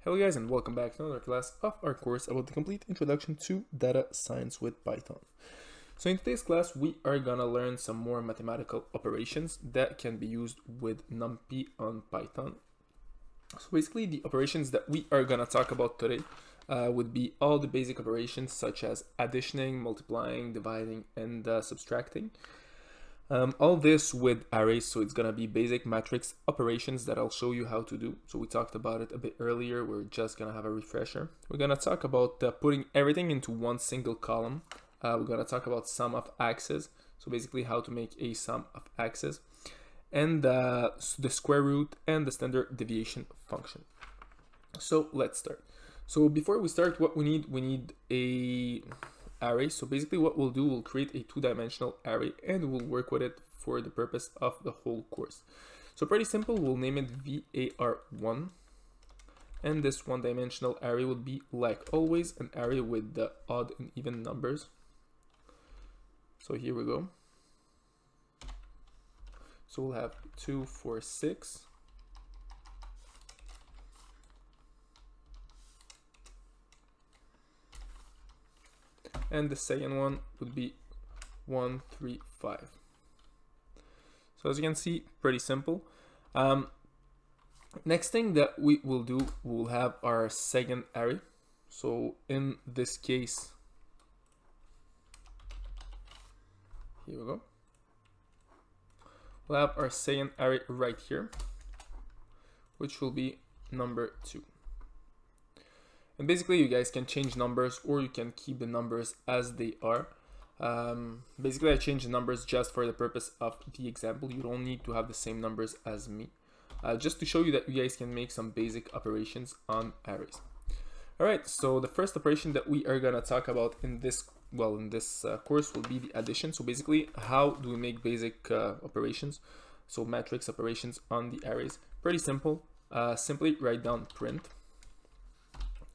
Hello guys, and welcome back to another class of our course about the complete introduction to data science with Python. So in today's class, we are gonna learn some more mathematical operations that can be used with NumPy on Python. So basically the operations that we are gonna talk about today would be all the basic operations such as additioning, multiplying, dividing, and subtracting. All this with arrays, so it's gonna be basic matrix operations that I'll show you how to do. So we talked about it a bit earlier. We're just gonna have a refresher. We're gonna talk about putting everything into one single column. We're gonna talk about sum of axes, so basically how to make a sum of axes, and the square root and the standard deviation function. So let's start. So before we start, what we need a array. So basically what we'll do, we'll create a two-dimensional array and we'll work with it for the purpose of the whole course. So pretty simple, we'll name it var1, and this one-dimensional array will be, like always, an array with the odd and even numbers. So here we go. So we'll have 2, 4, 6. And the second one would be 1, 3, 5. So as you can see, pretty simple. Next thing that we will do, we'll have our second array. So in this case, here we go. We'll have our second array right here, which will be number 2. And basically you guys can change numbers or you can keep the numbers as they are. Basically I changed the numbers just for the purpose of the example. You don't need to have the same numbers as me. Just to show you that you guys can make some basic operations on arrays. Alright, so the first operation that we are gonna talk about in this course will be the addition. So basically, how do we make basic operations? So matrix operations on the arrays. Pretty simple. Simply write down print.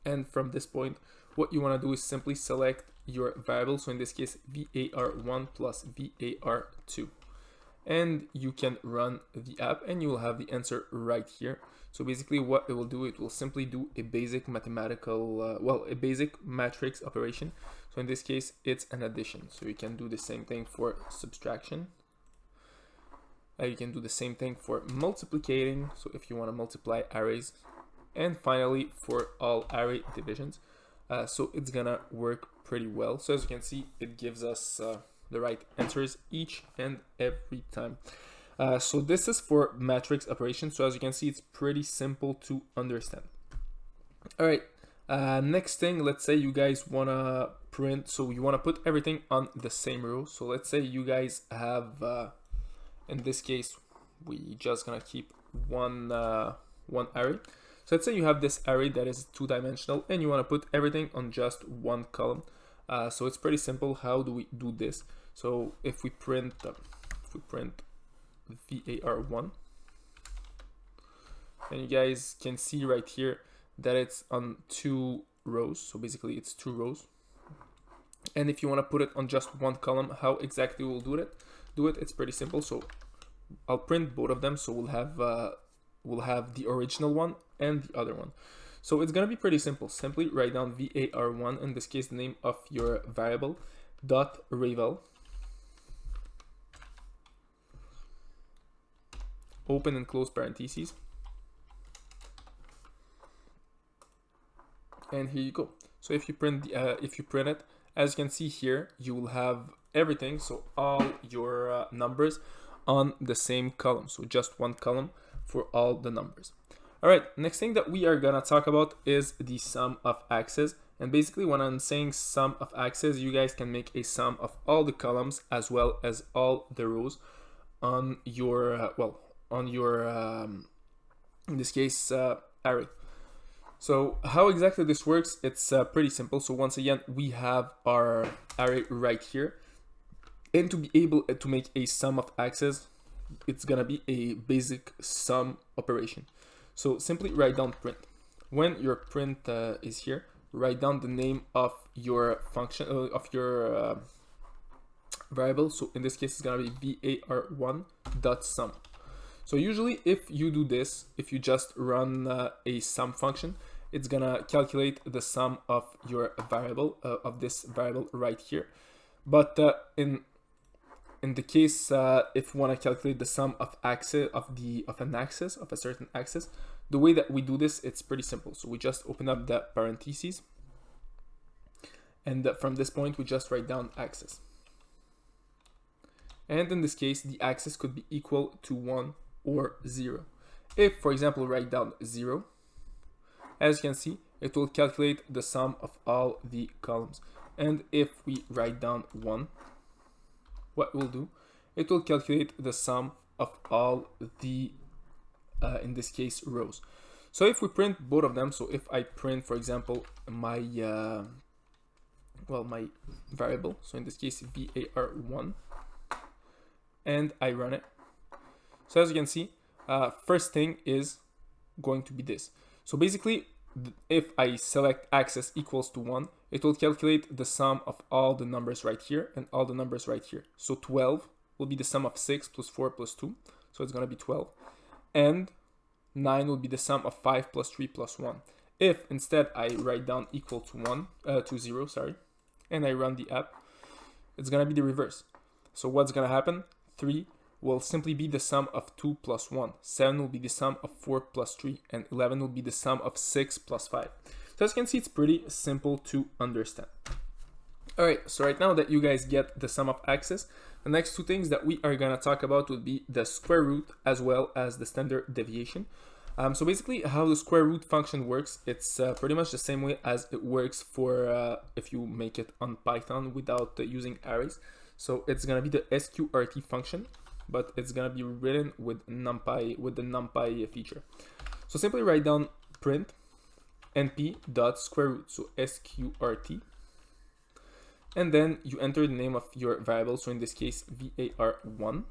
And from this point, what you want to do is simply select your variable. So in this case, var1 plus var2. And you can run the app and you will have the answer right here. So basically what it will do, it will simply do a basic mathematical, a basic matrix operation. So in this case, it's an addition. So you can do the same thing for subtraction. You can do the same thing for multiplicating. So if you want to multiply arrays. And finally, for all array divisions. So it's gonna work pretty well. So as you can see, it gives us the right answers each and every time. So this is for matrix operations. So as you can see, it's pretty simple to understand. All right, next thing, let's say you guys wanna print, so you wanna put everything on the same row. So let's say you guys have, in this case, we just gonna keep one array. So let's say you have this array that is two-dimensional and you want to put everything on just one column. So it's pretty simple. How do we do this? So if we print var1, and you guys can see right here that it's on 2 rows. So basically it's 2 rows. And if you want to put it on just one column, how exactly we'll do it? It's pretty simple. So I'll print both of them. So we'll have the original one and the other one. So it's gonna be pretty simple. Simply write down var1, in this case the name of your variable, dot ravel, open and close parentheses, and here you go. So if you print it, as you can see here, you will have everything, so all your numbers on the same column. So just one column for all the numbers. All right, next thing that we are gonna talk about is the sum of axes. And basically when I'm saying sum of axes, you guys can make a sum of all the columns as well as all the rows on your, in this case, array. So how exactly this works, it's pretty simple. So once again, we have our array right here. And to be able to make a sum of axes, it's gonna be a basic sum operation. So simply write down print. When your print is here, write down the name of your function, of your variable. So in this case, it's gonna be var1.sum. So usually if you do this, if you just run a sum function, it's gonna calculate the sum of your variable, of this variable right here. But in the case if we want to calculate the sum of a certain axis, the way that we do this, it's pretty simple. So we just open up the parentheses, and from this point we just write down axis. And in this case, the axis could be equal to 1 or 0. If, for example, write down 0, as you can see, it will calculate the sum of all the columns. And if we write down 1, what it will do, it will calculate the sum of all the, in this case, rows. So if we print both of them, so if I print, for example, my my variable, so in this case var1, and I run it, so as you can see, first thing is going to be this. So basically, if I select axis equals to 1, it will calculate the sum of all the numbers right here and all the numbers right here. So 12 will be the sum of 6 plus 4 plus 2, so it's going to be 12. And 9 will be the sum of 5 plus 3 plus 1. If instead I write down equal to 0, and I run the app, it's going to be the reverse. So what's going to happen? 3 will simply be the sum of 2 plus 1. 7 will be the sum of 4 plus 3. And 11 will be the sum of 6 plus 5. So as you can see, it's pretty simple to understand. Alright, so right now that you guys get the sum of axis, the next two things that we are going to talk about would be the square root as well as the standard deviation. So basically how the square root function works, it's pretty much the same way as it works for if you make it on Python without using arrays. So it's going to be the sqrt function, but it's going to be written with NumPy, with the NumPy feature. So simply write down print np.square root, so sqrt, and then you enter the name of your variable, so in this case var1,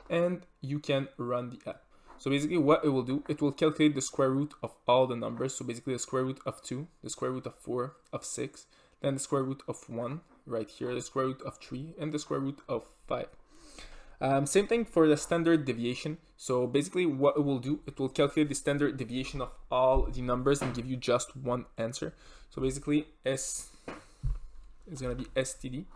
and you can run the app. So basically what it will do, it will calculate the square root of all the numbers. So basically the square root of 2, the square root of 4, of 6, then the square root of 1 right here, the square root of 3, and the square root of 5. Same thing for the standard deviation. So basically what it will do, it will calculate the standard deviation of all the numbers and give you just one answer. So basically S is going to be std.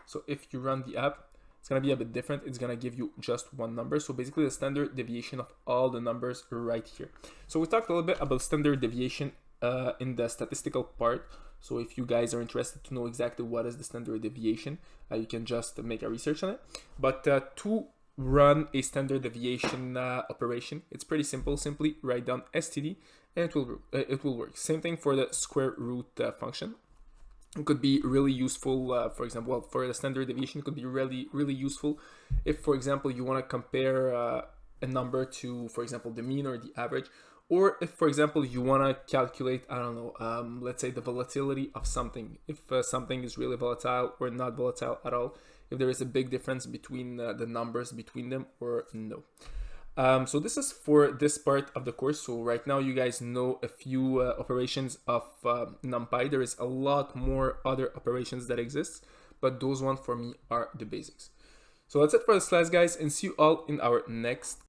So if you run the app, it's going to be a bit different. It's going to give you just one number. So basically the standard deviation of all the numbers right here. So we talked a little bit about standard deviation in the statistical part. So if you guys are interested to know exactly what is the standard deviation, you can just make a research on it. But to run a standard deviation operation, it's pretty simple. Simply write down std and it will work. Same thing for the square root function. It could be really useful, for example, well, for the standard deviation, it could be really useful if, for example, you want to compare a number to, for example, the mean or the average, or if, for example, you want to calculate, I don't know, let's say the volatility of something, if something is really volatile or not volatile at all, if there is a big difference between the numbers between them or no. So this is for this part of the course. So right now you guys know a few operations of NumPy. There is a lot more other operations that exist, but those ones for me are the basics. So that's it for this class, guys, and see you all in our next